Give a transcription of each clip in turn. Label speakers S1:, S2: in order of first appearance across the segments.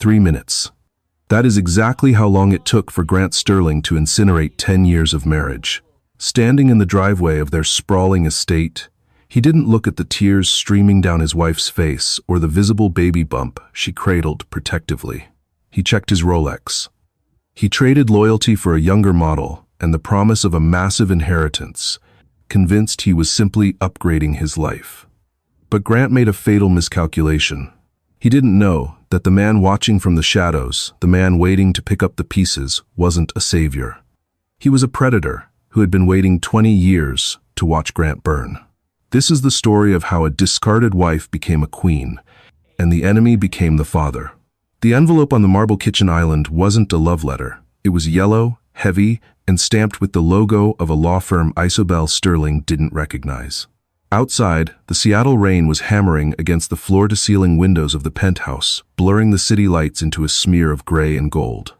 S1: 3 minutes. That is exactly how long it took for Grant Sterling to incinerate 10 years of marriage. Standing in the driveway of their sprawling estate, he didn't look at the tears streaming down his wife's face or the visible baby bump she cradled protectively. He checked his Rolex. He traded loyalty for a younger model and the promise of a massive inheritance, convinced he was simply upgrading his life. But Grant made a fatal miscalculation. He didn't know that the man watching from the shadows, the man waiting to pick up the pieces, wasn't a savior. He was a predator who had been waiting 20 years to watch Grant burn. This is the story of how a discarded wife became a queen, and the enemy became the father. The envelope on the marble kitchen island wasn't a love letter. It was yellow, heavy, and stamped with the logo of a law firm Isobel Sterling didn't recognize. Outside, the Seattle rain was hammering against the floor-to-ceiling windows of the penthouse, blurring the city lights into a smear of gray and gold.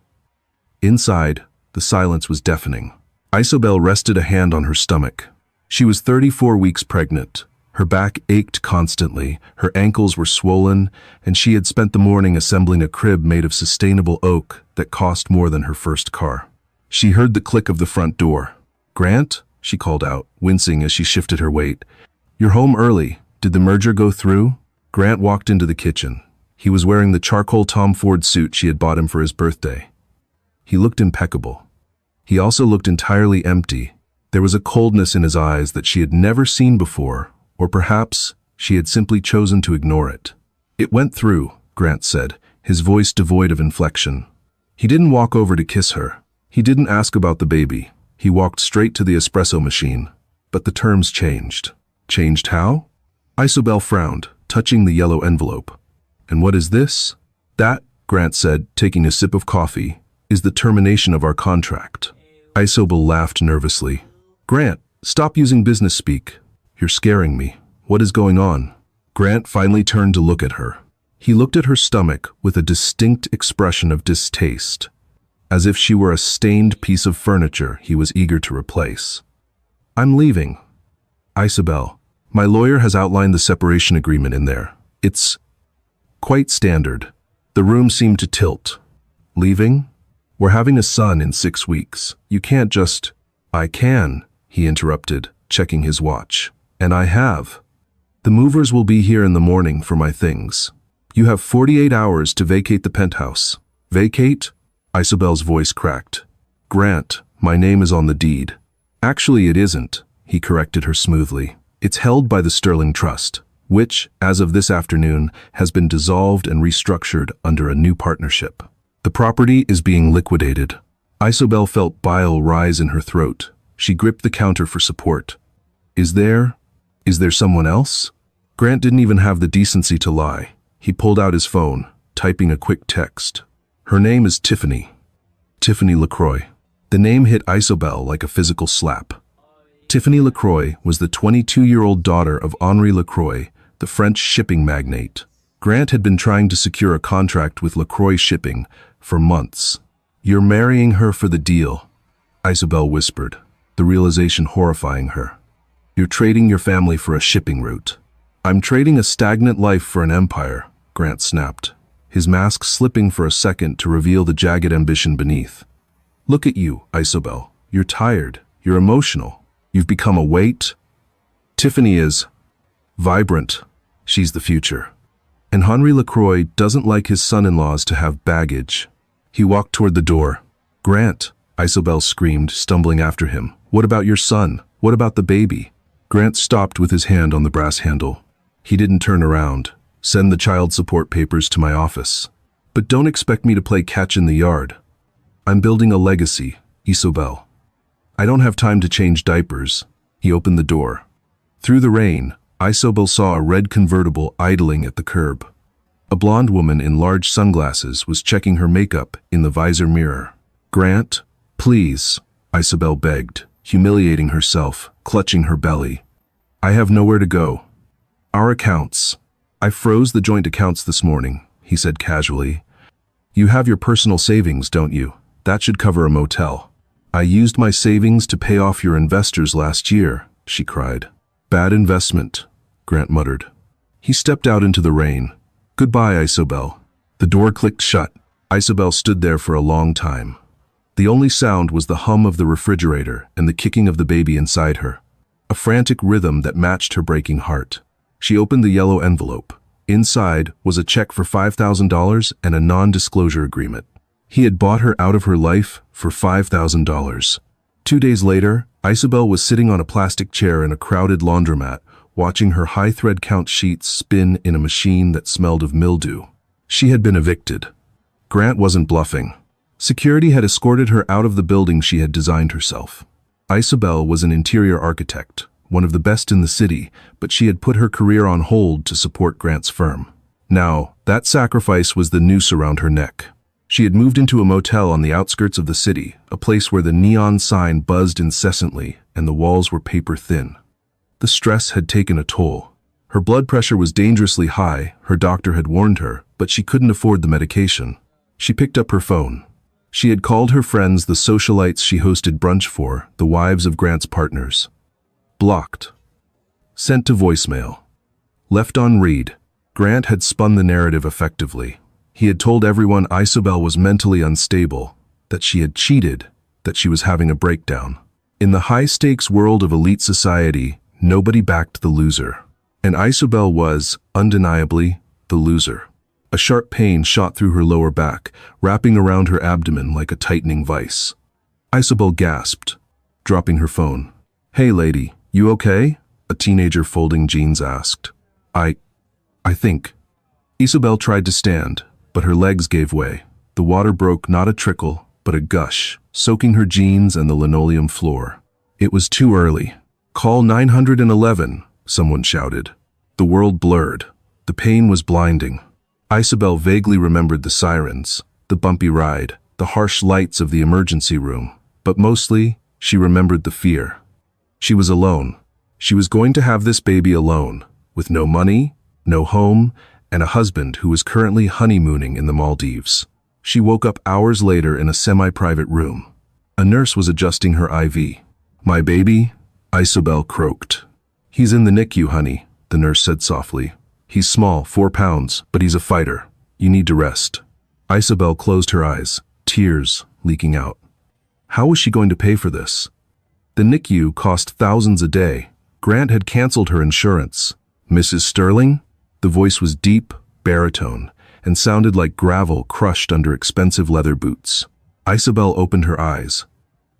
S1: Inside, the silence was deafening. Isobel rested a hand on her stomach. She was 34 weeks pregnant. Her back ached constantly, her ankles were swollen, and she had spent the morning assembling a crib made of sustainable oak that cost more than her first car. She heard the click of the front door. "Grant?" she called out, wincing as she shifted her weight. "You're home early. Did the merger go through?" Grant walked into the kitchen. He was wearing the charcoal Tom Ford suit she had bought him for his birthday. He looked impeccable. He also looked entirely empty. There was a coldness in his eyes that she had never seen before, or perhaps she had simply chosen to ignore it. "It went through," Grant said, his voice devoid of inflection. He didn't walk over to kiss her. He didn't ask about the baby. He walked straight to the espresso machine. But the terms changed. Changed how? Isobel frowned, touching the yellow envelope. "And what is this?" "That," Grant said, taking a sip of coffee, "is the termination of our contract." Isobel laughed nervously. "Grant, stop using business speak. You're scaring me. What is going on?" Grant finally turned to look at her. He looked at her stomach with a distinct expression of distaste, as if she were a stained piece of furniture he was eager to replace. "I'm leaving." "Isobel, my lawyer has outlined the separation agreement in there. It's quite standard." The room seemed to tilt. "Leaving? We're having a son in 6 weeks. You can't just—" "I can," he interrupted, checking his watch. "And I have. The movers will be here in the morning for my things. You have 48 hours to vacate the penthouse." "Vacate?" Isobel's voice cracked. "Grant, my name is on the deed." "Actually, it isn't," he corrected her smoothly. "It's held by the Sterling Trust, which, as of this afternoon, has been dissolved and restructured under a new partnership. The property is being liquidated." Isobel felt bile rise in her throat. She gripped the counter for support. Is there someone else?" Grant didn't even have the decency to lie. He pulled out his phone, typing a quick text. "Her name is Tiffany. Tiffany LaCroix." The name hit Isobel like a physical slap. Tiffany LaCroix was the 22-year-old daughter of Henri LaCroix, the French shipping magnate. Grant had been trying to secure a contract with LaCroix Shipping for months. "You're marrying her for the deal," Isobel whispered, the realization horrifying her. "You're trading your family for a shipping route." "I'm trading a stagnant life for an empire," Grant snapped, his mask slipping for a second to reveal the jagged ambition beneath. "Look at you, Isobel. You're tired. You're emotional. You've become a weight." "Tiffany is vibrant. She's the future. And Henri LaCroix doesn't like his son-in-laws to have baggage." He walked toward the door. "Grant," Isobel screamed, stumbling after him. "What about your son? What about the baby?" Grant stopped with his hand on the brass handle. He didn't turn around. "Send the child support papers to my office. But don't expect me to play catch in the yard. I'm building a legacy, Isobel. I don't have time to change diapers." He opened the door. Through the rain, Isobel saw a red convertible idling at the curb. A blonde woman in large sunglasses was checking her makeup in the visor mirror. "Grant, please," Isobel begged, humiliating herself, clutching her belly. "I have nowhere to go. Our accounts. I froze the joint accounts this morning," he said casually. "You have your personal savings, don't you? That should cover a motel." "I used my savings to pay off your investors last year," she cried. "Bad investment," Grant muttered. He stepped out into the rain. "Goodbye, Isobel. The door clicked shut. Isabel stood there for a long time. The only sound was the hum of the refrigerator and the kicking of the baby inside her, a frantic rhythm that matched her breaking heart. She opened the yellow envelope. Inside was a check for $5,000 and a non-disclosure agreement. He had bought her out of her life for $5,000. 2 days later, Isabel was sitting on a plastic chair in a crowded laundromat, watching her high thread count sheets spin in a machine that smelled of mildew. She had been evicted. Grant wasn't bluffing. Security had escorted her out of the building she had designed herself. Isabel was an interior architect, one of the best in the city, but she had put her career on hold to support Grant's firm. Now, that sacrifice was the noose around her neck. She had moved into a motel on the outskirts of the city, a place where the neon sign buzzed incessantly and the walls were paper thin. The stress had taken a toll. Her blood pressure was dangerously high, her doctor had warned her, but she couldn't afford the medication. She picked up her phone. She had called her friends, the socialites she hosted brunch for, the wives of Grant's partners. Blocked. Sent to voicemail. Left on read. Grant had spun the narrative effectively. He had told everyone Isabel was mentally unstable, that she had cheated, that she was having a breakdown. In the high-stakes world of elite society, nobody backed the loser. And Isabel was, undeniably, the loser. A sharp pain shot through her lower back, wrapping around her abdomen like a tightening vice. Isabel gasped, dropping her phone. "Hey lady, you okay?" a teenager folding jeans asked. I think. Isabel tried to stand, but her legs gave way. The water broke not a trickle, but a gush, soaking her jeans and the linoleum floor. It was too early. "Call 911, someone shouted. The world blurred. The pain was blinding. Isabel vaguely remembered the sirens, the bumpy ride, the harsh lights of the emergency room, but mostly, she remembered the fear. She was alone. She was going to have this baby alone, with no money, no home, and a husband who was currently honeymooning in the Maldives. She woke up hours later in a semi-private room. A nurse was adjusting her IV. "My baby?" Isabel croaked. "He's in the NICU, honey," the nurse said softly. "He's small, 4 pounds, but he's a fighter. You need to rest." Isabel closed her eyes, tears leaking out. How was she going to pay for this? The NICU cost thousands a day. Grant had canceled her insurance. "Mrs. Sterling?" The voice was deep, baritone, and sounded like gravel crushed under expensive leather boots. Isabel opened her eyes.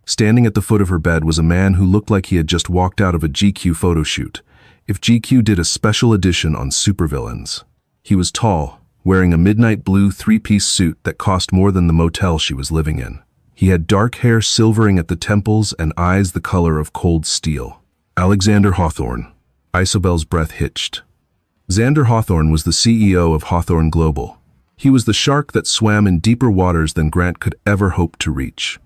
S1: Standing at the foot of her bed was a man who looked like he had just walked out of a GQ photo shoot, if GQ did a special edition on supervillains. He was tall, wearing a midnight blue 3-piece suit that cost more than the motel she was living in. He had dark hair silvering at the temples and eyes the color of cold steel. Alexander Hawthorne. Isabel's breath hitched. Xander Hawthorne was the CEO of Hawthorne Global. He was the shark that swam in deeper waters than Grant could ever hope to reach.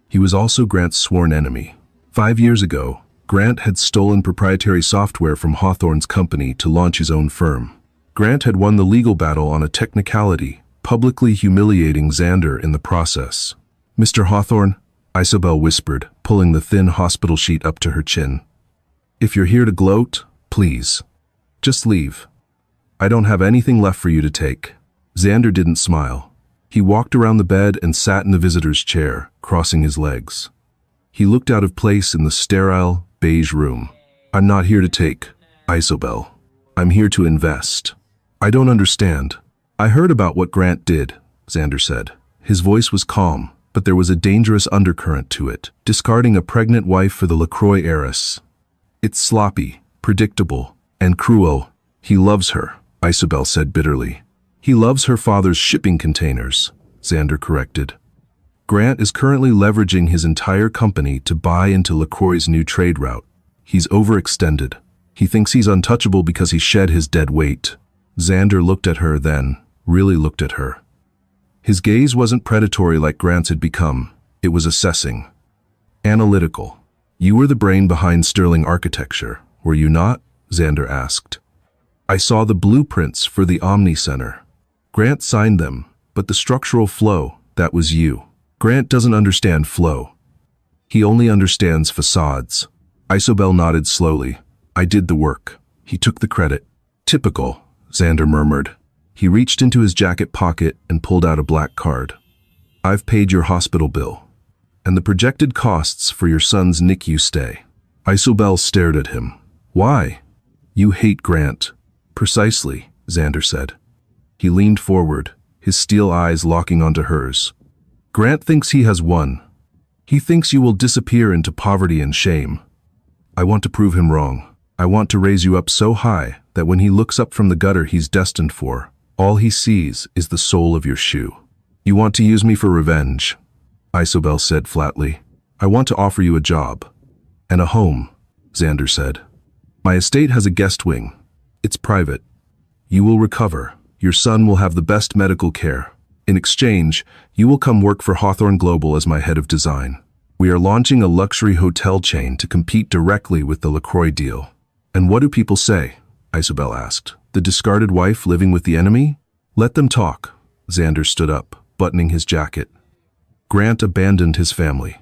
S1: He was also Grant's sworn enemy. 5 years ago, Grant had stolen proprietary software from Hawthorne's company to launch his own firm. Grant had won the legal battle on a technicality, publicly humiliating Xander in the process. "Mr. Hawthorne," Isabel whispered, pulling the thin hospital sheet up to her chin. "If you're here to gloat, please, just leave. I don't have anything left for you to take." Xander didn't smile. He walked around the bed and sat in the visitor's chair, crossing his legs. He looked out of place in the sterile, beige room. "I'm not here to take, Isabel. I'm here to invest." "I don't understand." "I heard about what Grant did," Xander said. His voice was calm, but there was a dangerous undercurrent to it, discarding a pregnant wife for the LaCroix heiress. "It's sloppy, predictable, and cruel. He loves her," Isabel said bitterly. "He loves her father's shipping containers," Xander corrected. "Grant is currently leveraging his entire company to buy into LaCroix's new trade route. He's overextended. He thinks he's untouchable because he shed his dead weight." Xander looked at her then, really looked at her. His gaze wasn't predatory like Grant's had become. It was assessing. Analytical. "You were the brain behind Sterling Architecture, were you not?" Xander asked. "I saw the blueprints for the Omni Center. Grant signed them, but the structural flow, that was you. Grant doesn't understand flow. He only understands facades." Isabel nodded slowly. "I did the work. He took the credit." "Typical," Xander murmured. He reached into his jacket pocket and pulled out a black card. "I've paid your hospital bill and the projected costs for your son's NICU stay." Isobel stared at him. "Why?" "You hate Grant." "Precisely," Xander said. He leaned forward, his steel eyes locking onto hers. "Grant thinks he has won. He thinks you will disappear into poverty and shame. I want to prove him wrong. I want to raise you up so high that when he looks up from the gutter he's destined for, all he sees is the sole of your shoe." "You want to use me for revenge," Isobel said flatly. "I want to offer you a job. And a home," Xander said. "My estate has a guest wing. It's private. You will recover. Your son will have the best medical care. In exchange, you will come work for Hawthorne Global as my head of design. We are launching a luxury hotel chain to compete directly with the LaCroix deal." "And what do people say?" Isobel asked. "The discarded wife living with the enemy?" "Let them talk." Xander stood up, buttoning his jacket. "Grant abandoned his family.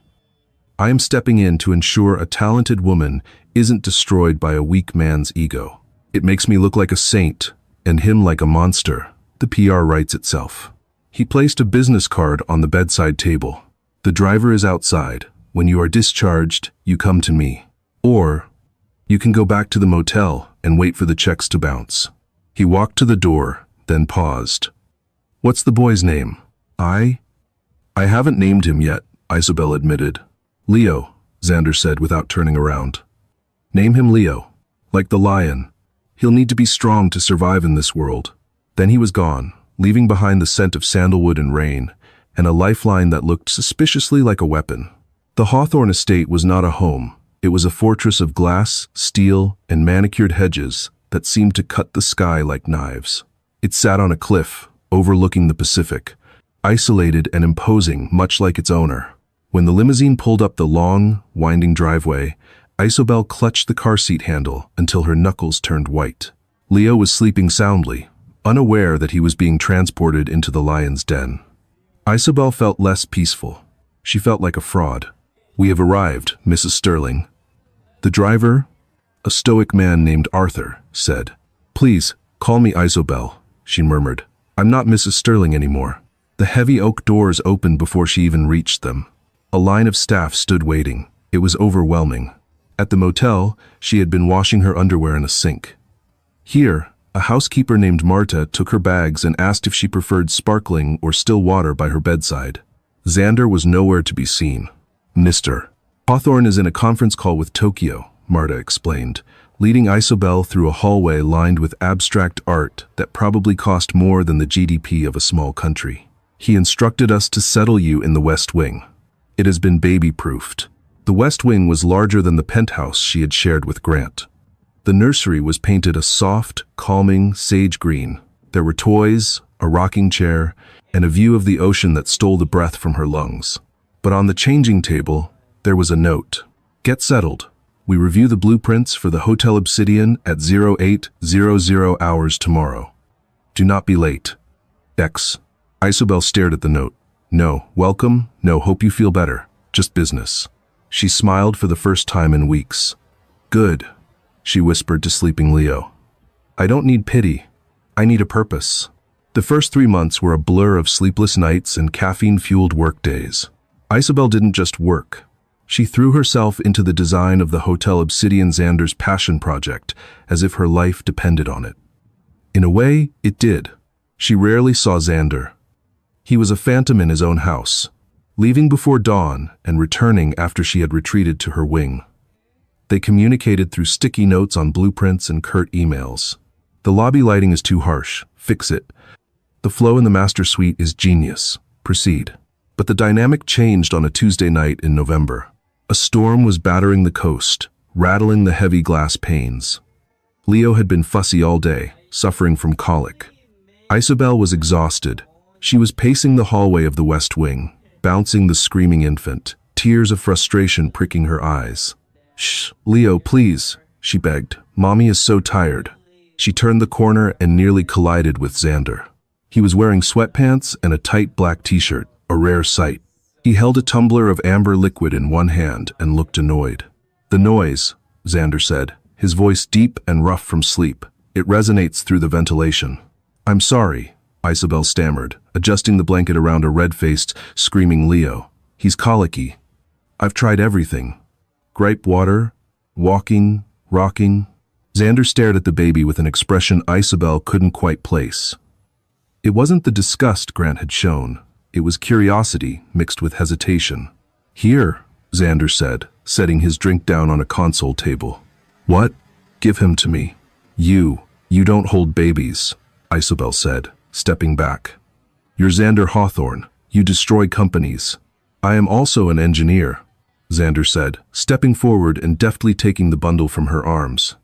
S1: I am stepping in to ensure a talented woman isn't destroyed by a weak man's ego. It makes me look like a saint, and him like a monster. The PR writes itself." He placed a business card on the bedside table. "The driver is outside. When you are discharged, you come to me. Or you can go back to the motel and wait for the checks to bounce." He walked to the door, then paused. "What's the boy's name?" I haven't named him yet," Isobel admitted. "Leo," Xander said without turning around. "Name him Leo, like the lion. He'll need to be strong to survive in this world." Then he was gone, leaving behind the scent of sandalwood and rain, and a lifeline that looked suspiciously like a weapon. The Hawthorne estate was not a home. It was a fortress of glass, steel, and manicured hedges that seemed to cut the sky like knives. It sat on a cliff, overlooking the Pacific, isolated and imposing, much like its owner. When the limousine pulled up the long, winding driveway, Isobel clutched the car seat handle until her knuckles turned white. Leo was sleeping soundly, unaware that he was being transported into the lion's den. Isobel felt less peaceful. She felt like a fraud. "We have arrived, Mrs. Sterling." The driver, a stoic man named Arthur, said. "Please, call me Isobel," she murmured. "I'm not Mrs. Sterling anymore." The heavy oak doors opened before she even reached them. A line of staff stood waiting. It was overwhelming. At the motel, she had been washing her underwear in a sink. Here, a housekeeper named Marta took her bags and asked if she preferred sparkling or still water by her bedside. Xander was nowhere to be seen. "Mr. Hawthorne is in a conference call with Tokyo," Marta explained, leading Isobel through a hallway lined with abstract art that probably cost more than the GDP of a small country. "He instructed us to settle you in the West Wing. It has been baby-proofed." The West Wing was larger than the penthouse she had shared with Grant. The nursery was painted a soft, calming sage green. There were toys, a rocking chair, and a view of the ocean that stole the breath from her lungs. But on the changing table, there was a note. "Get settled. We review the blueprints for the Hotel Obsidian at 0800 hours tomorrow. Do not be late. X." Isobel stared at the note. "No, welcome, no, hope you feel better. Just business." She smiled for the first time in weeks. "Good," she whispered to sleeping Leo. "I don't need pity. I need a purpose." The first 3 months were a blur of sleepless nights and caffeine-fueled work days. Isobel didn't just work. She threw herself into the design of the Hotel Obsidian, Xander's passion project, as if her life depended on it. In a way, it did. She rarely saw Xander. He was a phantom in his own house, leaving before dawn and returning after she had retreated to her wing. They communicated through sticky notes on blueprints and curt emails. "The lobby lighting is too harsh. Fix it. The flow in the master suite is genius. Proceed." But the dynamic changed on a Tuesday night in November. A storm was battering the coast, rattling the heavy glass panes. Leo had been fussy all day, suffering from colic. Isobel was exhausted. She was pacing the hallway of the West Wing, bouncing the screaming infant, tears of frustration pricking her eyes. "Shh, Leo, please," she begged. "Mommy is so tired." She turned the corner and nearly collided with Xander. He was wearing sweatpants and a tight black t-shirt, a rare sight. He held a tumbler of amber liquid in one hand and looked annoyed. "The noise," Xander said, his voice deep and rough from sleep. "It resonates through the ventilation." I'm sorry, Isabel stammered, adjusting the blanket around a red-faced, screaming Leo. He's colicky. I've tried everything. Gripe water, walking, rocking. Xander stared at the baby with an expression Isabel couldn't quite place. It wasn't the disgust Grant had shown. It was curiosity mixed with hesitation. Here, Xander said, setting his drink down on a console table. What? Give him to me. You don't hold babies, Isabel said, stepping back. You're Xander Hawthorne. You destroy companies. I am also an engineer, Xander said, stepping forward and deftly taking the bundle from her arms.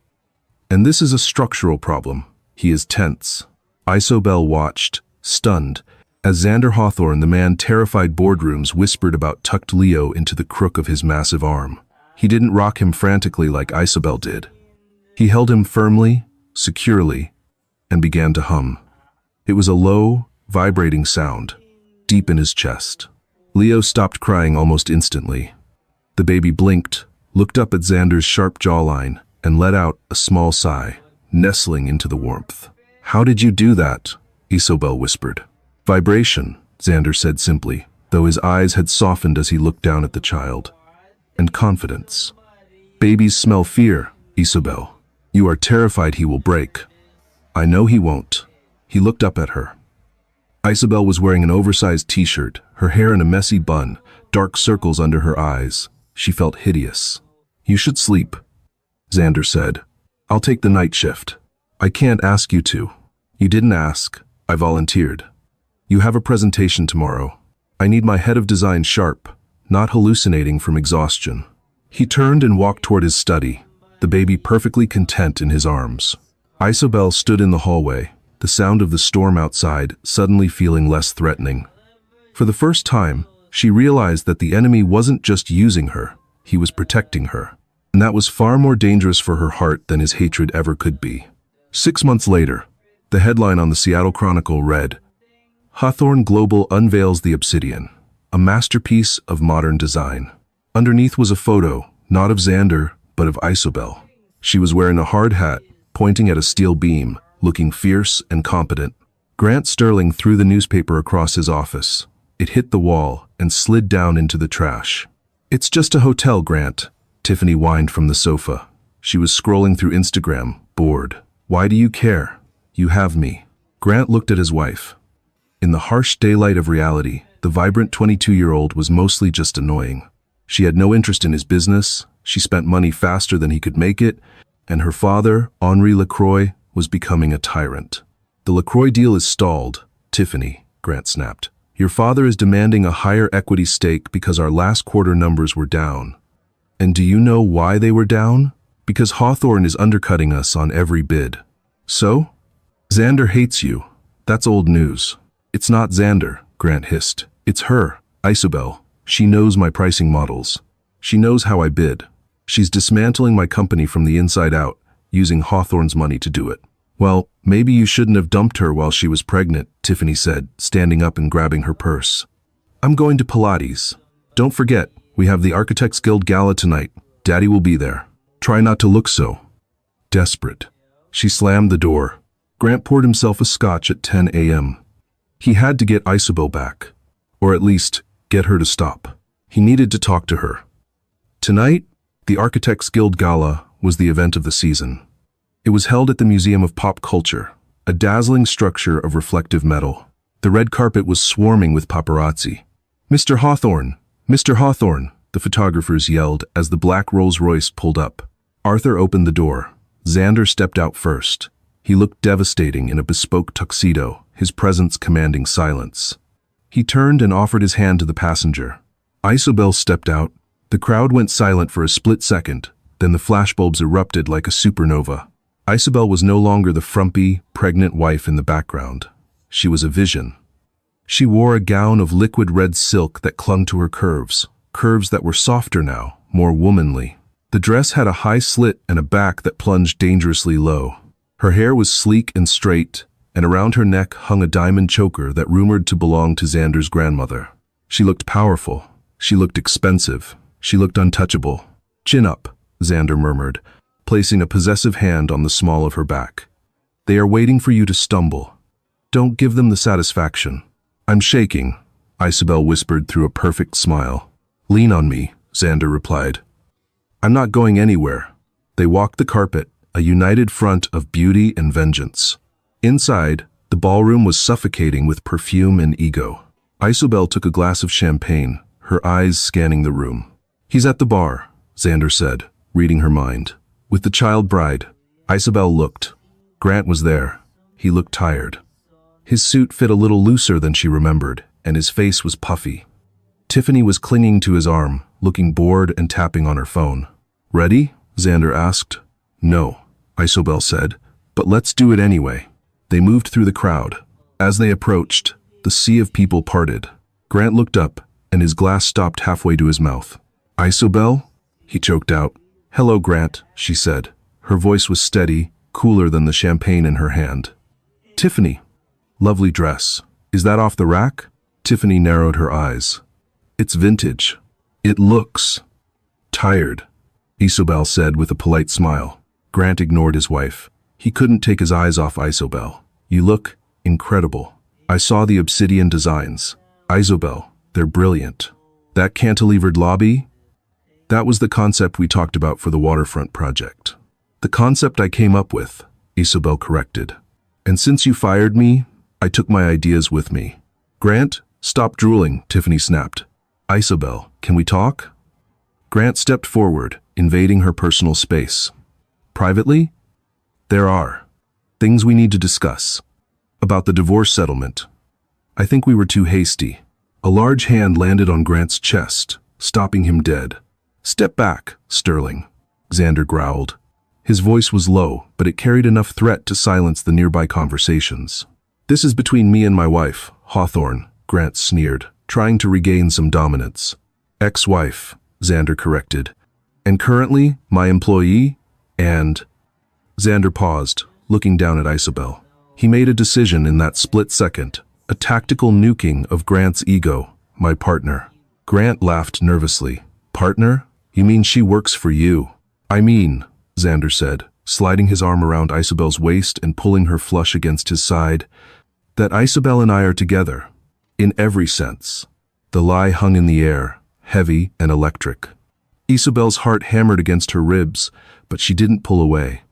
S1: And this is a structural problem. He is tense. Isabel watched, stunned, as Xander Hawthorne, the man terrified boardrooms, whispered about tucked Leo into the crook of his massive arm. He didn't rock him frantically like Isabel did. He held him firmly, securely, and began to hum. It was a low, vibrating sound, deep in his chest. Leo stopped crying almost instantly. The baby blinked, looked up at Xander's sharp jawline, and let out a small sigh, nestling into the warmth. How did you do that? Isabel whispered. Vibration, Xander said simply, though his eyes had softened as he looked down at the child. And confidence. Babies smell fear, Isabel. You are terrified he will break. I know he won't. He looked up at her. Isabel was wearing an oversized t-shirt, her hair in a messy bun, dark circles under her eyes. She felt hideous. You should sleep, Xander said. I'll take the night shift. I can't ask you to. You didn't ask. I volunteered. You have a presentation tomorrow. I need my head of design sharp, not hallucinating from exhaustion. He turned and walked toward his study, the baby perfectly content in his arms. Isabel stood in the hallway, the sound of the storm outside suddenly feeling less threatening. For the first time, she realized that the enemy wasn't just using her, he was protecting her. And that was far more dangerous for her heart than his hatred ever could be. 6 months later, the headline on the Seattle Chronicle read, Hawthorne Global unveils the Obsidian, a masterpiece of modern design. Underneath was a photo, not of Xander, but of Isabel. She was wearing a hard hat, pointing at a steel beam, looking fierce and competent. Grant Sterling threw the newspaper across his office. It hit the wall and slid down into the trash. It's just a hotel, Grant, Tiffany whined from the sofa. She was scrolling through Instagram, bored. Why do you care? You have me. Grant looked at his wife. In the harsh daylight of reality, the vibrant 22-year-old was mostly just annoying. She had no interest in his business, she spent money faster than he could make it, and her father, Henri Lacroix, was becoming a tyrant. The Lacroix deal is stalled, Tiffany, Grant snapped. Your father is demanding a higher equity stake because our last quarter numbers were down. And do you know why they were down? Because Hawthorne is undercutting us on every bid. So? Xander hates you. That's old news. It's not Xander, Grant hissed. It's her, Isabel. She knows my pricing models. She knows how I bid. She's dismantling my company from the inside out, using Hawthorne's money to do it. Well, maybe you shouldn't have dumped her while she was pregnant, Tiffany said, standing up and grabbing her purse. I'm going to Pilates. Don't forget, we have the Architects Guild Gala tonight. Daddy will be there. Try not to look so desperate. She slammed the door. Grant poured himself a scotch at 10 a.m. He had to get Isabel back, or at least get her to stop. He needed to talk to her. Tonight, the Architects Guild Gala was the event of the season. It was held at the Museum of Pop Culture, a dazzling structure of reflective metal. The red carpet was swarming with paparazzi. Mr. Hawthorne! Mr. Hawthorne! The photographers yelled as the black Rolls-Royce pulled up. Arthur opened the door. Xander stepped out first. He looked devastating in a bespoke tuxedo, his presence commanding silence. He turned and offered his hand to the passenger. Isabel stepped out. The crowd went silent for a split second, then the flashbulbs erupted like a supernova. Isabel was no longer the frumpy, pregnant wife in the background. She was a vision. She wore a gown of liquid red silk that clung to her curves that were softer now, more womanly. The dress had a high slit and a back that plunged dangerously low. Her hair was sleek and straight, and around her neck hung a diamond choker that rumored to belong to Xander's grandmother. She looked powerful. She looked expensive. She looked untouchable. Chin up, Xander murmured, placing a possessive hand on the small of her back. They are waiting for you to stumble. Don't give them the satisfaction. I'm shaking, Isabel whispered through a perfect smile. Lean on me, Xander replied. I'm not going anywhere. They walked the carpet, a united front of beauty and vengeance. Inside, the ballroom was suffocating with perfume and ego. Isabel took a glass of champagne, her eyes scanning the room. He's at the bar, Xander said, reading her mind. With the child bride. Isabel looked. Grant was there. He looked tired. His suit fit a little looser than she remembered, and his face was puffy. Tiffany was clinging to his arm, looking bored and tapping on her phone. Ready? Xander asked. No, Isabel said, but let's do it anyway. They moved through the crowd. As they approached, the sea of people parted. Grant looked up, and his glass stopped halfway to his mouth. Isabel? He choked out. Hello, Grant, she said. Her voice was steady, cooler than the champagne in her hand. Tiffany. Lovely dress. Is that off the rack? Tiffany narrowed her eyes. It's vintage. It looks tired, Isabel said with a polite smile. Grant ignored his wife. He couldn't take his eyes off Isabel. You look incredible. I saw the obsidian designs. Isabel, they're brilliant. That cantilevered lobby? That was the concept we talked about for the waterfront project. The concept I came up with, Isabel corrected. And since you fired me, I took my ideas with me. Grant, stop drooling, Tiffany snapped. Isabel, can we talk? Grant stepped forward, invading her personal space. Privately? There are things we need to discuss. About the divorce settlement. I think we were too hasty. A large hand landed on Grant's chest, stopping him dead. Step back, Sterling, Xander growled. His voice was low, but it carried enough threat to silence the nearby conversations. This is between me and my wife, Hawthorne, Grant sneered, trying to regain some dominance. Ex-wife, Xander corrected. And currently, my employee, and... Xander paused, looking down at Isabel. He made a decision in that split second, a tactical nuking of Grant's ego, my partner. Grant laughed nervously. Partner? You mean she works for you? I mean, Xander said, sliding his arm around Isabel's waist and pulling her flush against his side, that Isabel and I are together. In every sense. The lie hung in the air, heavy and electric. Isabel's heart hammered against her ribs, but she didn't pull away.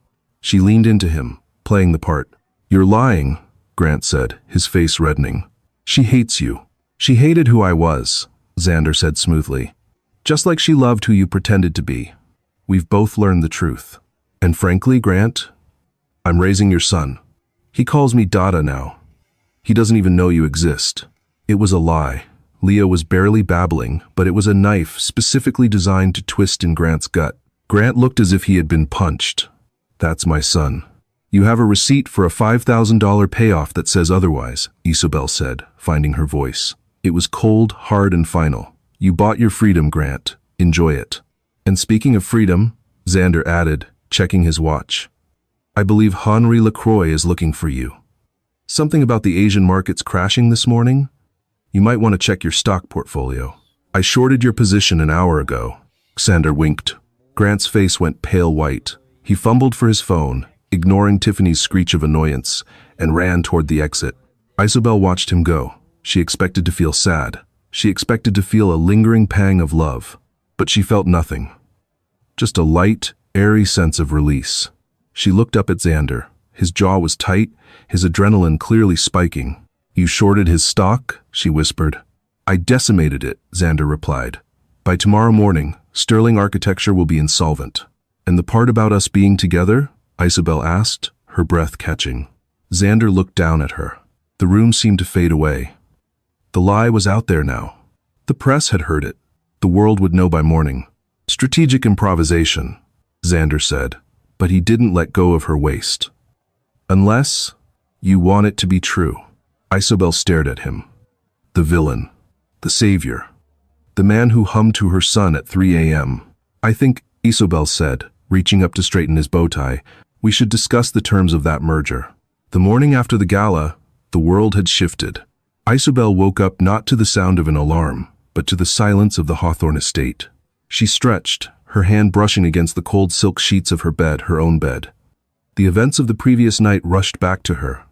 S1: She leaned into him, playing the part. You're lying, Grant said, his face reddening. She hates you. She hated who I was, Xander said smoothly. Just like she loved who you pretended to be. We've both learned the truth. And frankly, Grant, I'm raising your son. He calls me Dada now. He doesn't even know you exist. It was a lie. Leo was barely babbling, but it was a knife specifically designed to twist in Grant's gut. Grant looked as if he had been punched. That's my son. You have a receipt for a $5,000 payoff that says otherwise, Isabel said, finding her voice. It was cold, hard, and final. You bought your freedom, Grant. Enjoy it. And speaking of freedom, Xander added, checking his watch. I believe Henri Lacroix is looking for you. Something about the Asian markets crashing this morning? You might want to check your stock portfolio. I shorted your position an hour ago. Xander winked. Grant's face went pale white. He fumbled for his phone, ignoring Tiffany's screech of annoyance, and ran toward the exit. Isabel watched him go. She expected to feel sad. She expected to feel a lingering pang of love. But she felt nothing. Just a light, airy sense of release. She looked up at Xander. His jaw was tight, his adrenaline clearly spiking. You shorted his stock? She whispered. I decimated it, Xander replied. By tomorrow morning, Sterling Architecture will be insolvent. And the part about us being together? Isabel asked, her breath catching. Xander looked down at her. The room seemed to fade away. The lie was out there now. The press had heard it. The world would know by morning. Strategic improvisation, Xander said, but he didn't let go of her waist. Unless you want it to be true. Isabel stared at him. The villain. The savior. The man who hummed to her son at 3 a.m. I think, Isabel said, reaching up to straighten his bow tie, we should discuss the terms of that merger. The morning after the gala, the world had shifted. Isabel woke up not to the sound of an alarm, but to the silence of the Hawthorne estate. She stretched, her hand brushing against the cold silk sheets of her bed, her own bed. The events of the previous night rushed back to her.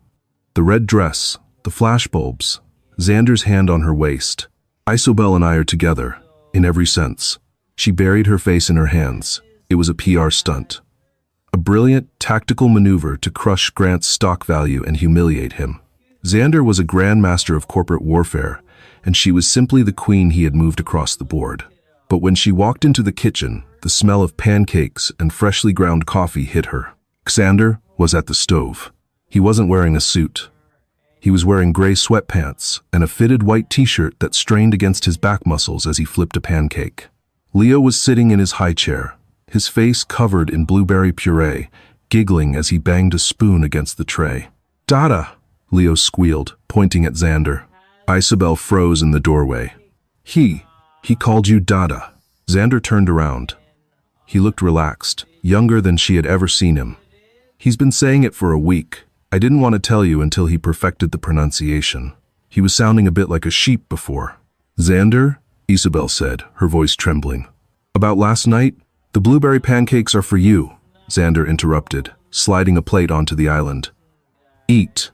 S1: The red dress, the flashbulbs, Xander's hand on her waist. Isobel and I are together, in every sense. She buried her face in her hands. It was a PR stunt. A brilliant, tactical maneuver to crush Grant's stock value and humiliate him. Xander was a grandmaster of corporate warfare, and she was simply the queen he had moved across the board. But when she walked into the kitchen, the smell of pancakes and freshly ground coffee hit her. Xander was at the stove. He wasn't wearing a suit. He was wearing gray sweatpants and a fitted white t-shirt that strained against his back muscles as he flipped a pancake. Leo was sitting in his high chair, his face covered in blueberry puree, giggling as he banged a spoon against the tray. "Dada," Leo squealed, pointing at Xander. Isobel froze in the doorway. He called you Dada." Xander turned around. He looked relaxed, younger than she had ever seen him. "He's been saying it for a week. I didn't want to tell you until he perfected the pronunciation. He was sounding a bit like a sheep before." "Xander," Isobel said, her voice trembling. "About last night? The blueberry pancakes are for you," Xander interrupted, sliding a plate onto the island. "Eat.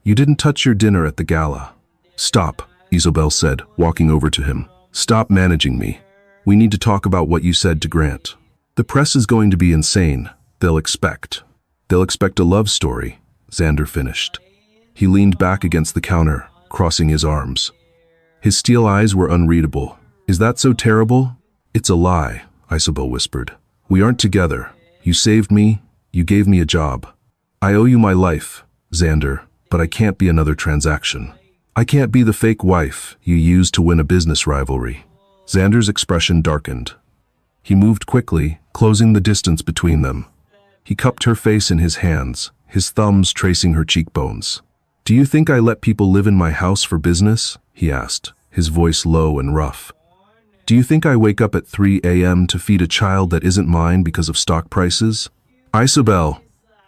S1: You didn't touch your dinner at the gala." "Stop," Isobel said, walking over to him. "Stop managing me. We need to talk about what you said to Grant. The press is going to be insane. They'll expect a love story," Xander finished. He leaned back against the counter, crossing his arms. His steel eyes were unreadable. "Is that so terrible?" "It's a lie," Isobel whispered. "We aren't together. You saved me. You gave me a job. I owe you my life, Xander, but I can't be another transaction. I can't be the fake wife you used to win a business rivalry." Xander's expression darkened. He moved quickly, closing the distance between them. He cupped her face in his hands, his thumbs tracing her cheekbones. "Do you think I let people live in my house for business?" he asked, his voice low and rough. "Do you think I wake up at 3 a.m. to feed a child that isn't mine because of stock prices?" "Isobel,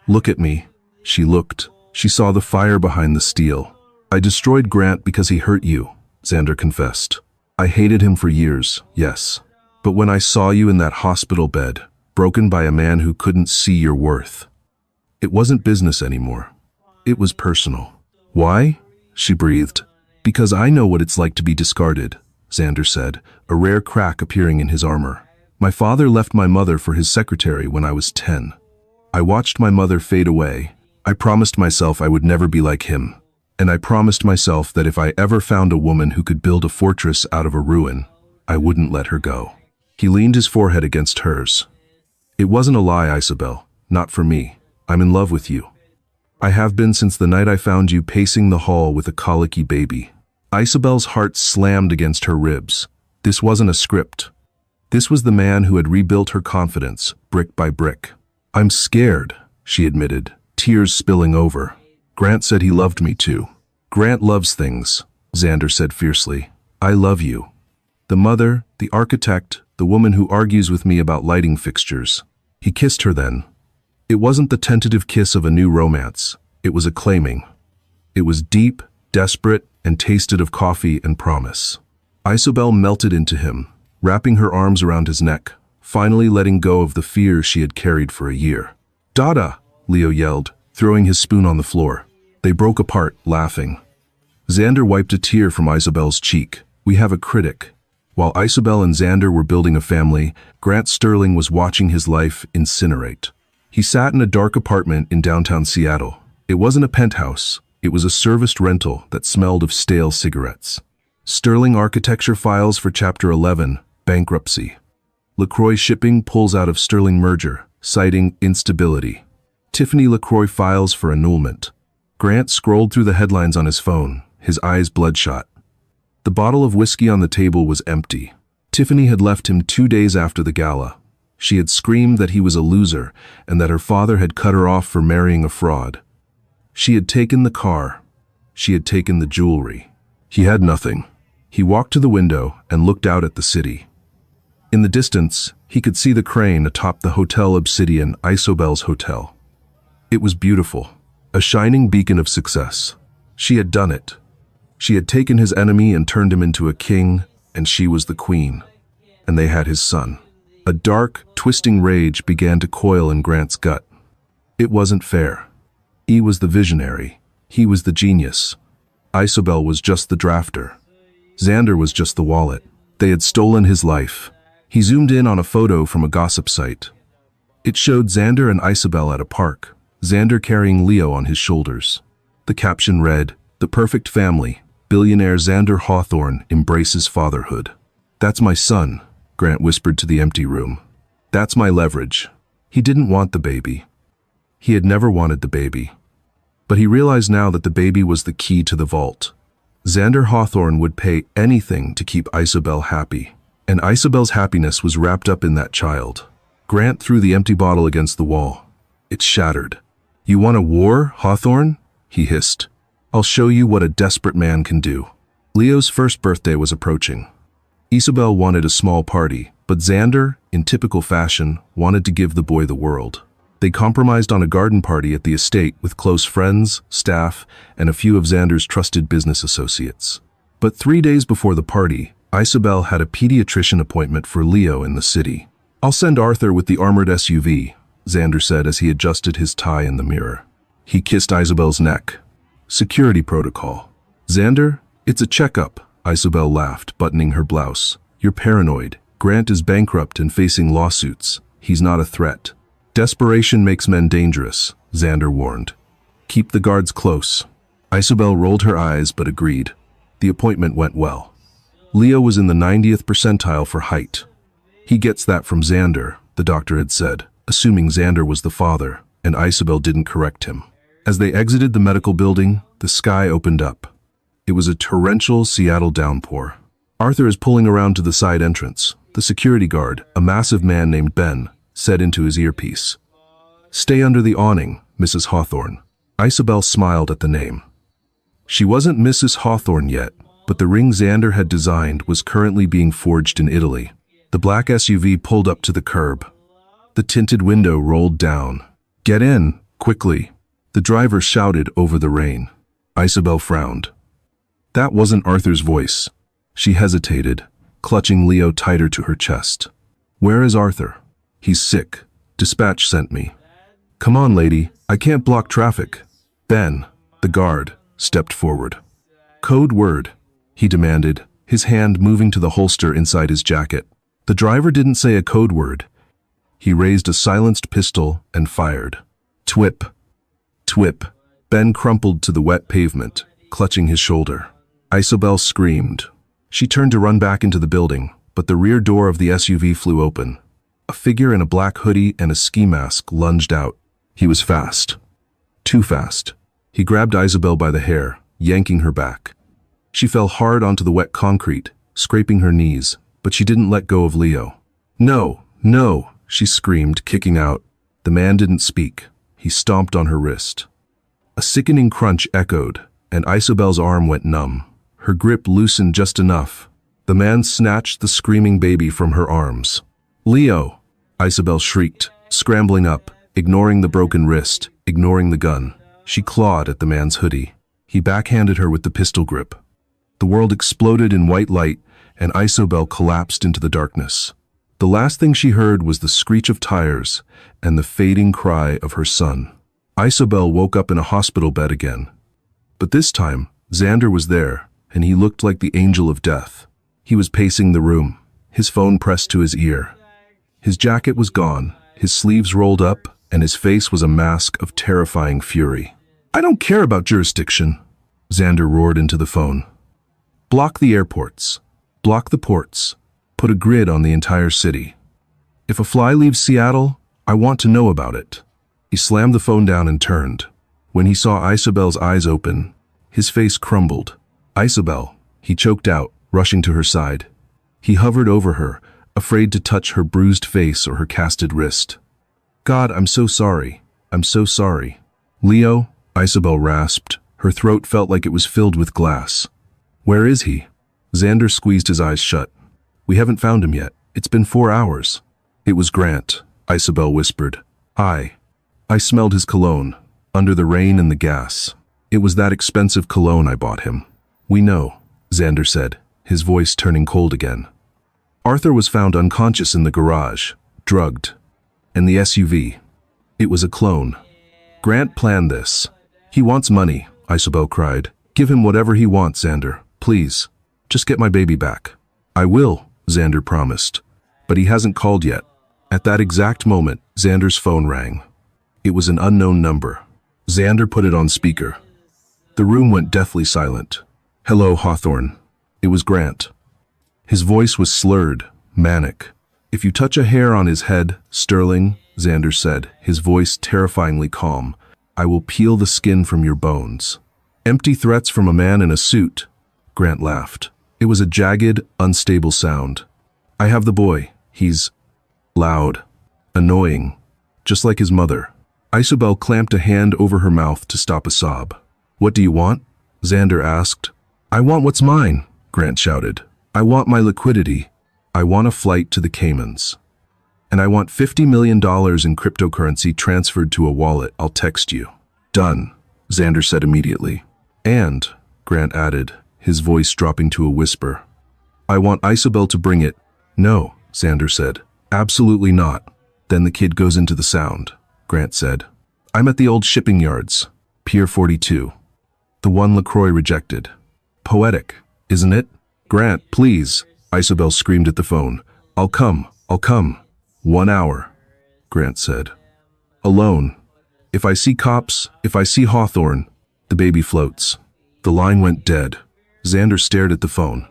S1: look at me." She looked. She saw the fire behind the steel. "I destroyed Grant because he hurt you," Xander confessed. "I hated him for years, yes. But when I saw you in that hospital bed, broken by a man who couldn't see your worth, it wasn't business anymore. It was personal." "Why?" she breathed. "Because I know what it's like to be discarded," Xander said, a rare crack appearing in his armor. "My father left my mother for his secretary when I was 10. I watched my mother fade away. I promised myself I would never be like him. And I promised myself that if I ever found a woman who could build a fortress out of a ruin, I wouldn't let her go." He leaned his forehead against hers. "It wasn't a lie, Isobel. Not for me. I'm in love with you. I have been since the night I found you pacing the hall with a colicky baby." Isobel's heart slammed against her ribs. This wasn't a script. This was the man who had rebuilt her confidence, brick by brick. "I'm scared," she admitted, tears spilling over. "Grant said he loved me too." "Grant loves things," Xander said fiercely. "I love you. The mother, the architect, the woman who argues with me about lighting fixtures." He kissed her then. It wasn't the tentative kiss of a new romance. It was a claiming. It was deep, desperate, and tasted of coffee and promise. Isobel melted into him, wrapping her arms around his neck, finally letting go of the fear she had carried for a year. "Dada!" Leo yelled, throwing his spoon on the floor. They broke apart, laughing. Xander wiped a tear from Isobel's cheek. "We have a critic." While Isobel and Xander were building a family, Grant Sterling was watching his life incinerate. He sat in a dark apartment in downtown Seattle. It wasn't a penthouse. It was a serviced rental that smelled of stale cigarettes. Sterling Architecture files for Chapter 11, bankruptcy. LaCroix Shipping pulls out of Sterling merger, citing instability. Tiffany LaCroix files for annulment. Grant scrolled through the headlines on his phone, his eyes bloodshot. The bottle of whiskey on the table was empty. Tiffany had left him 2 days after the gala. She had screamed that he was a loser and that her father had cut her off for marrying a fraud. She had taken the car. She had taken the jewelry. He had nothing. He walked to the window and looked out at the city. In the distance, he could see the crane atop the Hotel Obsidian, Isobel's hotel. It was beautiful, a shining beacon of success. She had done it. She had taken his enemy and turned him into a king, and she was the queen. And they had his son. A dark, twisting rage began to coil in Grant's gut. It wasn't fair. He was the visionary. He was the genius. Isobel was just the drafter. Xander was just the wallet. They had stolen his life. He zoomed in on a photo from a gossip site. It showed Xander and Isobel at a park, Xander carrying Leo on his shoulders. The caption read, "The perfect family. Billionaire Xander Hawthorne embraces fatherhood." "That's my son," Grant whispered to the empty room. "That's my leverage." He didn't want the baby. He had never wanted the baby. But he realized now that the baby was the key to the vault. Xander Hawthorne would pay anything to keep Isobel happy, and Isobel's happiness was wrapped up in that child. Grant threw the empty bottle against the wall. It shattered. "You want a war, Hawthorne?" he hissed. "I'll show you what a desperate man can do." Leo's first birthday was approaching. Isobel wanted a small party, but Xander, in typical fashion, wanted to give the boy the world. They compromised on a garden party at the estate with close friends, staff, and a few of Xander's trusted business associates. But 3 days before the party, Isobel had a pediatrician appointment for Leo in the city. "I'll send Arthur with the armored SUV," Xander said as he adjusted his tie in the mirror. He kissed Isobel's neck. "Security protocol." "Xander, it's a checkup," Isobel laughed, buttoning her blouse. "You're paranoid. Grant is bankrupt and facing lawsuits. He's not a threat." "Desperation makes men dangerous," Xander warned. "Keep the guards close." Isobel rolled her eyes but agreed. The appointment went well. Leo was in the 90th percentile for height. "He gets that from Xander," the doctor had said, assuming Xander was the father, and Isobel didn't correct him. As they exited the medical building, the sky opened up. It was a torrential Seattle downpour. "Arthur is pulling around to the side entrance," the security guard, a massive man named Ben, said into his earpiece. "Stay under the awning, Mrs. Hawthorne." Isobel smiled at the name. She wasn't Mrs. Hawthorne yet, but the ring Xander had designed was currently being forged in Italy. The black SUV pulled up to the curb. The tinted window rolled down. "Get in, quickly," the driver shouted over the rain. Isobel frowned. That wasn't Arthur's voice. She hesitated, clutching Leo tighter to her chest. "Where is Arthur?" "He's sick. Dispatch sent me." "Come on, lady. I can't block traffic." Ben, the guard, stepped forward. "Code word," he demanded, his hand moving to the holster inside his jacket. The driver didn't say a code word. He raised a silenced pistol and fired. Twip. Twip. Ben crumpled to the wet pavement, clutching his shoulder. Isobel screamed. She turned to run back into the building, but the rear door of the SUV flew open. A figure in a black hoodie and a ski mask lunged out. He was fast. Too fast. He grabbed Isobel by the hair, yanking her back. She fell hard onto the wet concrete, scraping her knees, but she didn't let go of Leo. "No, no," she screamed, kicking out. The man didn't speak. He stomped on her wrist. A sickening crunch echoed, and Isobel's arm went numb. Her grip loosened just enough. The man snatched the screaming baby from her arms. "Leo!" Isobel shrieked, scrambling up, ignoring the broken wrist, ignoring the gun. She clawed at the man's hoodie. He backhanded her with the pistol grip. The world exploded in white light, and Isobel collapsed into the darkness. The last thing she heard was the screech of tires and the fading cry of her son. Isobel woke up in a hospital bed again. But this time, Xander was there, and he looked like the angel of death. He was pacing the room, his phone pressed to his ear. His jacket was gone, his sleeves rolled up, and his face was a mask of terrifying fury. "I don't care about jurisdiction," Xander roared into the phone. "Block the airports. Block the ports. Put a grid on the entire city. If a fly leaves Seattle, I want to know about it." He slammed the phone down and turned. When he saw Isobel's eyes open, his face crumbled. "Isobel," he choked out, rushing to her side. He hovered over her, afraid to touch her bruised face or her casted wrist. "God, I'm so sorry. I'm so sorry." "Leo," Isobel rasped. Her throat felt like it was filled with glass. "Where is he?" Xander squeezed his eyes shut. "We haven't found him yet. It's been 4 hours." "It was Grant," Isobel whispered. I smelled his cologne, under the rain and the gas. It was that expensive cologne I bought him." "We know," Xander said, his voice turning cold again. "Arthur was found unconscious in the garage, drugged. And the SUV. It was a clone. Grant planned this. He wants money, Isobel cried. Give him whatever he wants, Xander. Please. Just get my baby back. I will, Xander promised. But he hasn't called yet. At that exact moment, Xander's phone rang. It was an unknown number. Xander put it on speaker. The room went deathly silent. Hello, Hawthorne. It was Grant. His voice was slurred, manic. If you touch a hair on his head, Sterling, Xander said, his voice terrifyingly calm, I will peel the skin from your bones. Empty threats from a man in a suit. Grant laughed. It was a jagged, unstable sound. I have the boy. He's loud, annoying, just like his mother. Isobel clamped a hand over her mouth to stop a sob. What do you want? Xander asked. I want what's mine, Grant shouted. I want my liquidity. I want a flight to the Caymans. And I want $50 million in cryptocurrency transferred to a wallet. I'll text you. Done, Xander said immediately. And, Grant added, his voice dropping to a whisper, I want Isobel to bring it. No, Xander said. Absolutely not. Then the kid goes into the sound, Grant said. I'm at the old shipping yards, Pier 42. The one LaCroix rejected. Poetic, isn't it? Grant, please, Isobel screamed at the phone. I'll come. 1 hour, Grant said. Alone. If I see cops, if I see Hawthorne, the baby floats. The line went dead. Xander stared at the phone.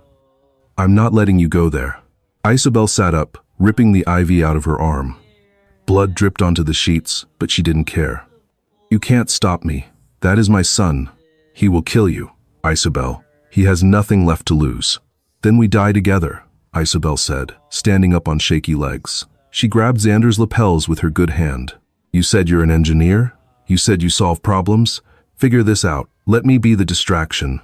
S1: I'm not letting you go there. Isobel sat up, ripping the IV out of her arm. Blood dripped onto the sheets, but she didn't care. You can't stop me. That is my son. He will kill you, Isobel. He has nothing left to lose. Then we die together, Isobel said, standing up on shaky legs. She grabbed Xander's lapels with her good hand. You said you're an engineer? You said you solve problems? Figure this out. Let me be the distraction.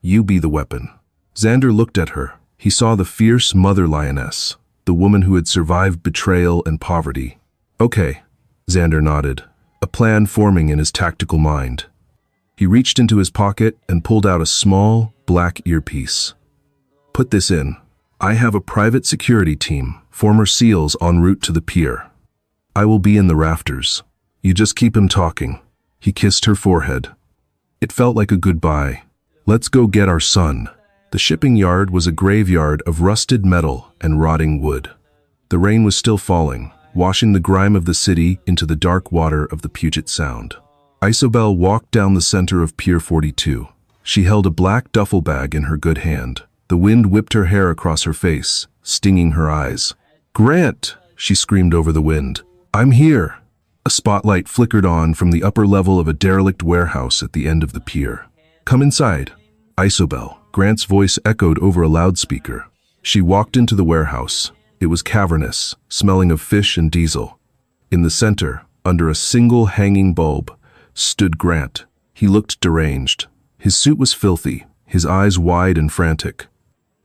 S1: You be the weapon. Xander looked at her. He saw the fierce mother lioness, the woman who had survived betrayal and poverty. Okay, Xander nodded, a plan forming in his tactical mind. He reached into his pocket and pulled out a small, black earpiece. Put this in. I have a private security team, former SEALs en route to the pier. I will be in the rafters. You just keep him talking. He kissed her forehead. It felt like a goodbye. Let's go get our son. The shipping yard was a graveyard of rusted metal and rotting wood. The rain was still falling, washing the grime of the city into the dark water of the Puget Sound. Isobel walked down the center of Pier 42. She held a black duffel bag in her good hand. The wind whipped her hair across her face, stinging her eyes. Grant, she screamed over the wind. I'm here. A spotlight flickered on from the upper level of a derelict warehouse at the end of the pier. Come inside. Isobel, Grant's voice echoed over a loudspeaker. She walked into the warehouse. It was cavernous, smelling of fish and diesel. In the center, under a single hanging bulb, stood Grant. He looked deranged. His suit was filthy, his eyes wide and frantic.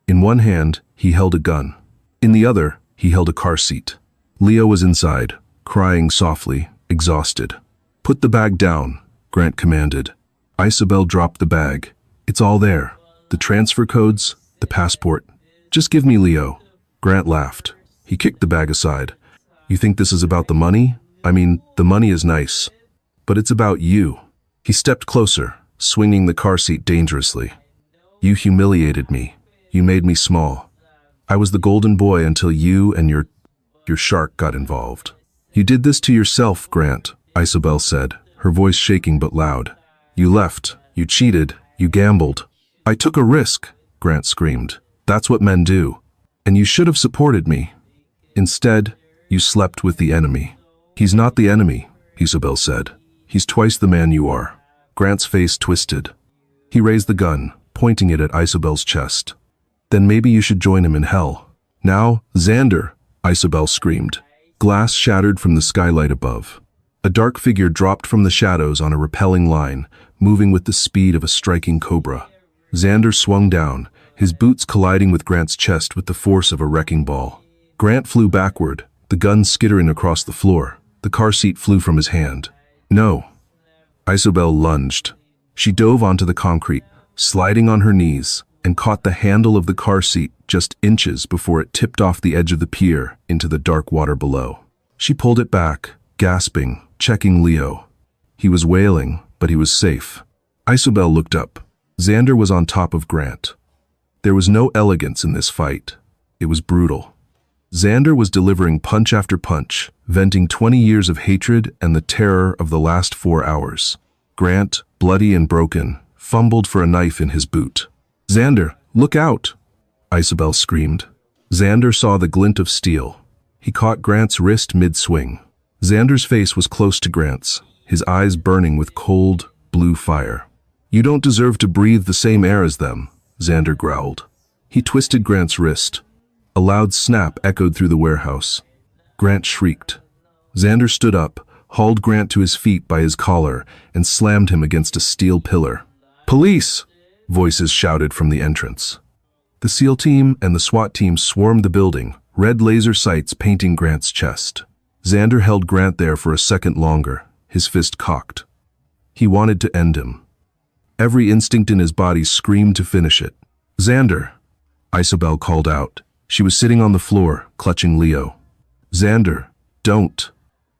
S1: In one hand, he held a gun. In the other, he held a car seat. Leo was inside, crying softly, exhausted. Put the bag down, Grant commanded. Isobel dropped the bag. It's all there. The transfer codes, the passport. Just give me Leo. Grant laughed. He kicked the bag aside. You think this is about the money? I mean, the money is nice. But it's about you. He stepped closer, swinging the car seat dangerously. You humiliated me. You made me small. I was the golden boy until you and your shark got involved. You did this to yourself, Grant, Isobel said, her voice shaking but loud. You left. You cheated. You gambled. I took a risk, Grant screamed. That's what men do. And you should have supported me. Instead, you slept with the enemy. He's not the enemy, Isobel said. He's twice the man you are. Grant's face twisted. He raised the gun, pointing it at Isobel's chest. Then maybe you should join him in hell. Now, Xander, Isobel screamed. Glass shattered from the skylight above. A dark figure dropped from the shadows on a repelling line, moving with the speed of a striking cobra. Xander swung down, his boots colliding with Grant's chest with the force of a wrecking ball. Grant flew backward, the gun skittering across the floor. The car seat flew from his hand. No. Isobel lunged. She dove onto the concrete, sliding on her knees, and caught the handle of the car seat just inches before it tipped off the edge of the pier into the dark water below. She pulled it back, gasping, checking Leo. He was wailing, but he was safe. Isobel looked up. Xander was on top of Grant. There was no elegance in this fight. It was brutal. Xander was delivering punch after punch, venting 20 years of hatred and the terror of the last 4 hours. Grant, bloody and broken, fumbled for a knife in his boot. "Xander, look out!" Isobel screamed. Xander saw the glint of steel. He caught Grant's wrist mid-swing. Xander's face was close to Grant's, his eyes burning with cold, blue fire. "You don't deserve to breathe the same air as them," Xander growled. He twisted Grant's wrist. A loud snap echoed through the warehouse. Grant shrieked. Xander stood up, hauled Grant to his feet by his collar, and slammed him against a steel pillar. "Police!" voices shouted from the entrance. The SEAL team and the SWAT team swarmed the building, red laser sights painting Grant's chest. Xander held Grant there for a second longer, his fist cocked. He wanted to end him. Every instinct in his body screamed to finish it. "Xander!" Isobel called out. She was sitting on the floor, clutching Leo. "Xander, don't.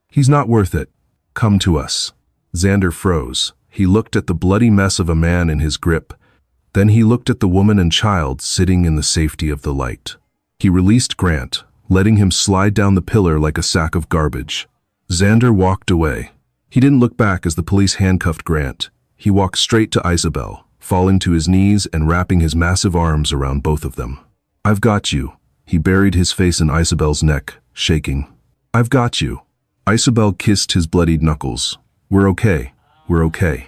S1: He's not worth it. Come to us." Xander froze. He looked at the bloody mess of a man in his grip. Then he looked at the woman and child sitting in the safety of the light. He released Grant, letting him slide down the pillar like a sack of garbage. Xander walked away. He didn't look back as the police handcuffed Grant. He walked straight to Isobel, falling to his knees and wrapping his massive arms around both of them. "I've got you." He buried his face in Isobel's neck, shaking. "I've got you." Isobel kissed his bloodied knuckles. "We're okay. We're okay."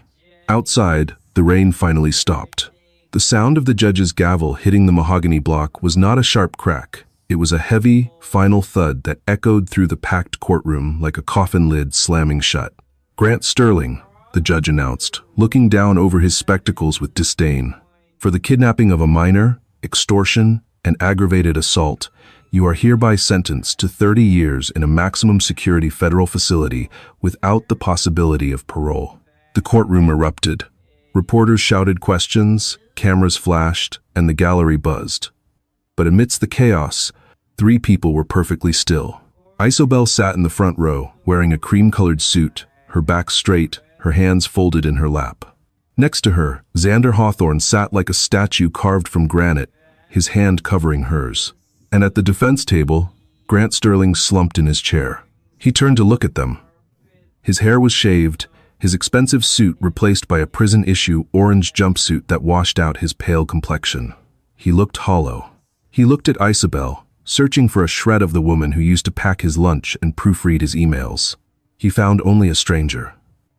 S1: Outside, the rain finally stopped. The sound of the judge's gavel hitting the mahogany block was not a sharp crack. It was a heavy, final thud that echoed through the packed courtroom like a coffin lid slamming shut. "Grant Sterling," the judge announced, looking down over his spectacles with disdain. "For the kidnapping of a minor, extortion, and aggravated assault, you are hereby sentenced to 30 years in a maximum security federal facility without the possibility of parole." The courtroom erupted. Reporters shouted questions, cameras flashed, and the gallery buzzed. But amidst the chaos, 3 people were perfectly still. Isobel sat in the front row, wearing a cream-colored suit, her back straight, her hands folded in her lap. Next to her, Xander Hawthorne sat like a statue carved from granite, his hand covering hers. And at the defense table, Grant Sterling slumped in his chair. He turned to look at them. His hair was shaved, his expensive suit replaced by a prison-issue orange jumpsuit that washed out his pale complexion. He looked hollow. He looked at Isobel, searching for a shred of the woman who used to pack his lunch and proofread his emails. He found only a stranger.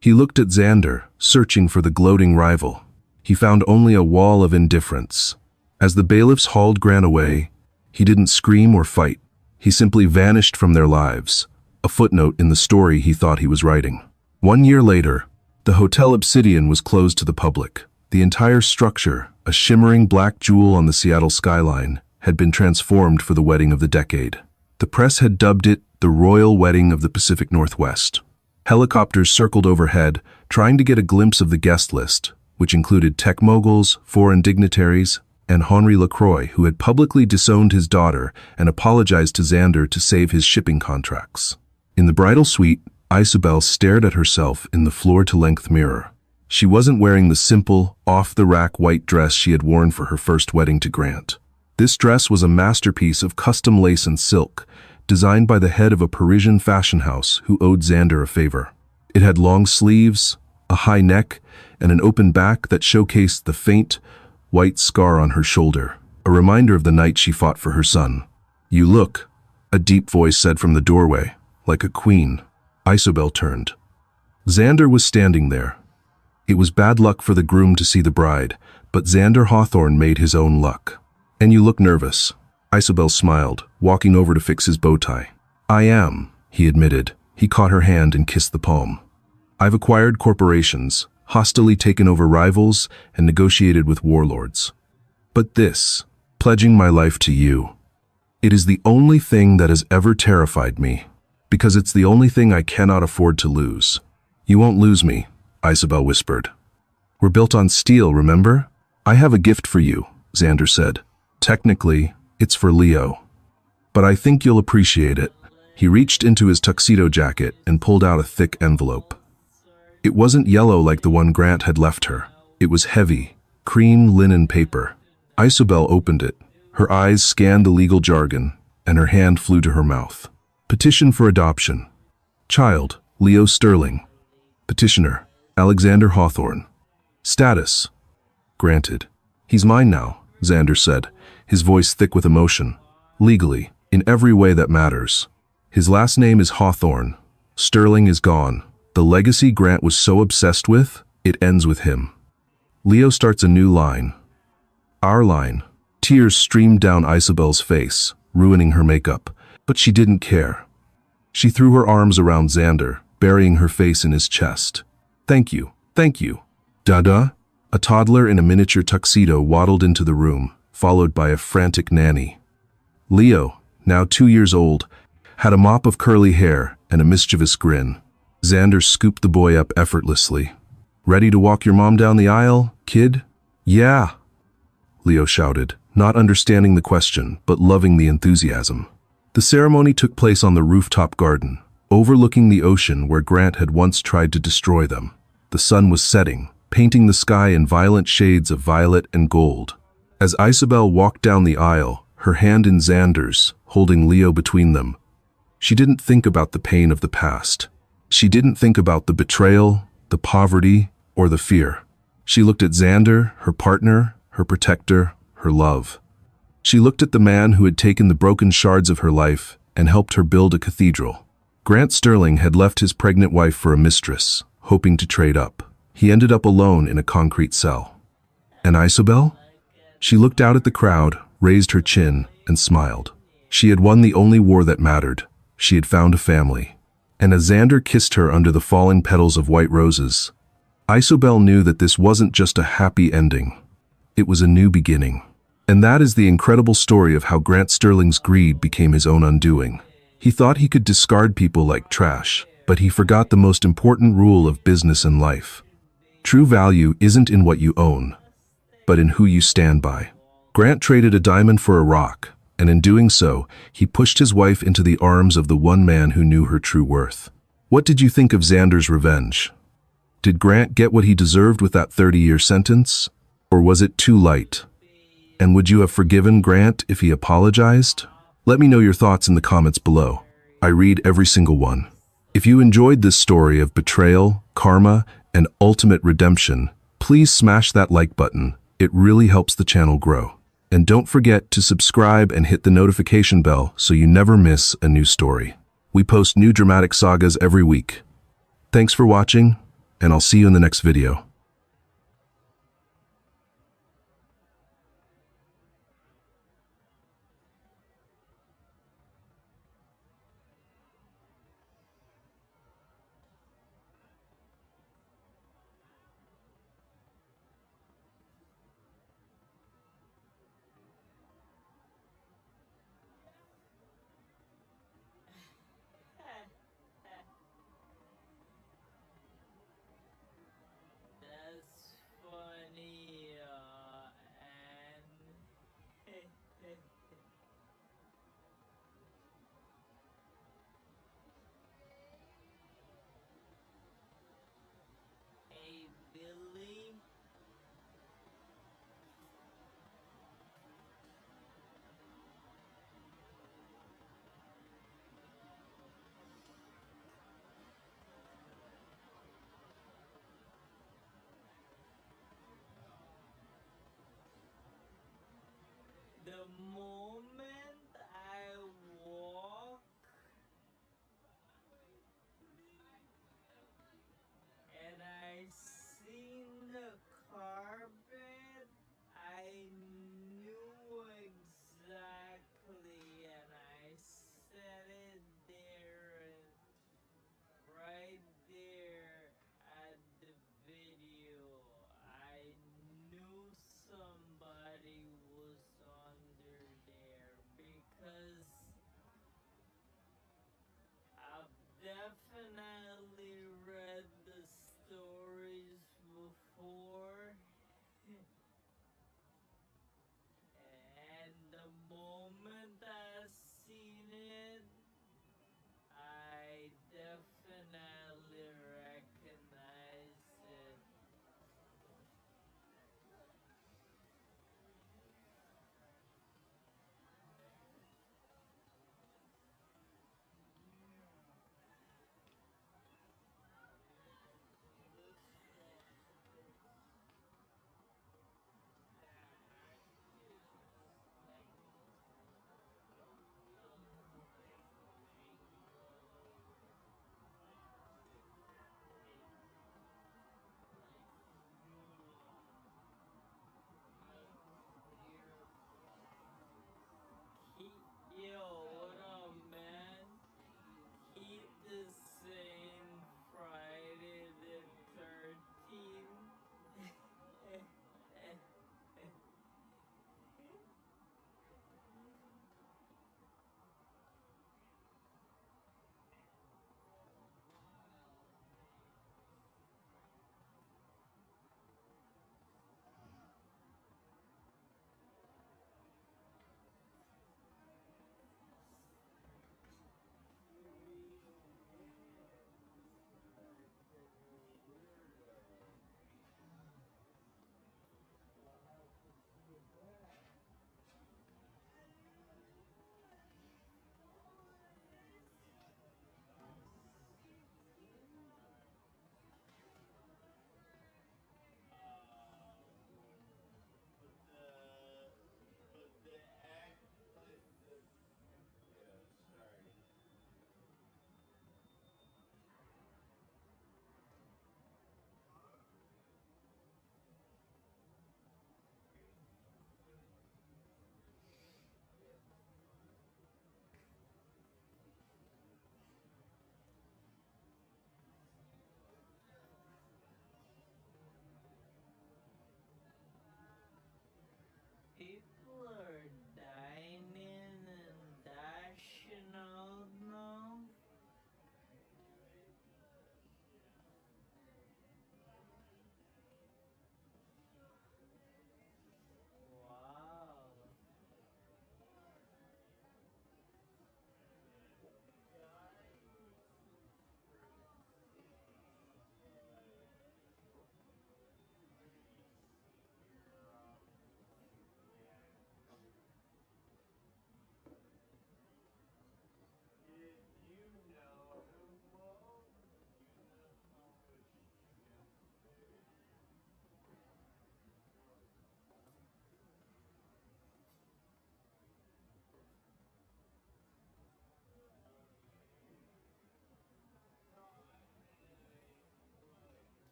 S1: He looked at Xander, searching for the gloating rival. He found only a wall of indifference. As the bailiffs hauled Grant away, he didn't scream or fight. He simply vanished from their lives, a footnote in the story he thought he was writing. 1 year later, the Hotel Obsidian was closed to the public. The entire structure, a shimmering black jewel on the Seattle skyline, had been transformed for the wedding of the decade. The press had dubbed it the Royal Wedding of the Pacific Northwest. Helicopters circled overhead, trying to get a glimpse of the guest list, which included tech moguls, foreign dignitaries, and Henri Lacroix, who had publicly disowned his daughter and apologized to Xander to save his shipping contracts. In the bridal suite, Isobel stared at herself in the floor-to-length mirror. She wasn't wearing the simple, off-the-rack white dress she had worn for her first wedding to Grant. This dress was a masterpiece of custom lace and silk, designed by the head of a Parisian fashion house who owed Xander a favor. It had long sleeves, a high neck, and an open back that showcased the faint, white scar on her shoulder, a reminder of the night she fought for her son. "You look," a deep voice said from the doorway, "like a queen." Isobel turned. Xander was standing there. It was bad luck for the groom to see the bride, but Xander Hawthorne made his own luck. "And you look nervous." Isobel smiled, walking over to fix his bow tie. "I am," he admitted. He caught her hand and kissed the palm. "I've acquired corporations, hostilely taken over rivals, and negotiated with warlords. But this, pledging my life to you, it is the only thing that has ever terrified me, because it's the only thing I cannot afford to lose." "You won't lose me," Isobel whispered. "We're built on steel, remember?" "I have a gift for you," Xander said. "Technically, it's for Leo. But I think you'll appreciate it." He reached into his tuxedo jacket and pulled out a thick envelope. It wasn't yellow like the one Grant had left her. It was heavy, cream linen paper. Isobel opened it. Her eyes scanned the legal jargon, and her hand flew to her mouth. Petition for adoption. Child, Leo Sterling. Petitioner, Alexander Hawthorne. Status, granted. He's mine now, Xander said, his voice thick with emotion. Legally, in every way that matters. His last name is Hawthorne. Sterling is gone. The legacy Grant was so obsessed with, it ends with him. Leo starts a new line. Our line. Tears streamed down Isobel's face, ruining her makeup, but she didn't care. She threw her arms around Xander, burying her face in his chest. Thank you, thank you. Dada? A toddler in a miniature tuxedo waddled into the room, followed by a frantic nanny. Leo, now 2 years old, had a mop of curly hair and a mischievous grin. Xander scooped the boy up effortlessly. Ready to walk your mom down the aisle, kid? Yeah, Leo shouted, not understanding the question, but loving the enthusiasm. The ceremony took place on the rooftop garden, overlooking the ocean where Grant had once tried to destroy them. The sun was setting, painting the sky in violent shades of violet and gold. As Isobel walked down the aisle, her hand in Xander's, holding Leo between them, she didn't think about the pain of the past. She didn't think about the betrayal, the poverty, or the fear. She looked at Xander, her partner, her protector, her love. She looked at the man who had taken the broken shards of her life and helped her build a cathedral. Grant Sterling had left his pregnant wife for a mistress, hoping to trade up. He ended up alone in a concrete cell. And Isobel? She looked out at the crowd, raised her chin, and smiled. She had won the only war that mattered. She had found a family. And as Xander kissed her under the falling petals of white roses, Isobel knew that this wasn't just a happy ending. It was a new beginning. And that is the incredible story of how Grant Sterling's greed became his own undoing. He thought he could discard people like trash, but he forgot the most important rule of business and life. True value isn't in what you own, but in who you stand by. Grant traded a diamond for a rock, and in doing so, he pushed his wife into the arms of the one man who knew her true worth. What did you think of Xander's revenge? Did Grant get what he deserved with that 30-year sentence? Or was it too light? And would you have forgiven Grant if he apologized? Let me know your thoughts in the comments below. I read every single one. If you enjoyed this story of betrayal, karma, and ultimate redemption, please smash that like button. It really helps the channel grow. And don't forget to subscribe and hit the notification bell so you never miss a new story. We post new dramatic sagas every week. Thanks for watching, and I'll see you in the next video.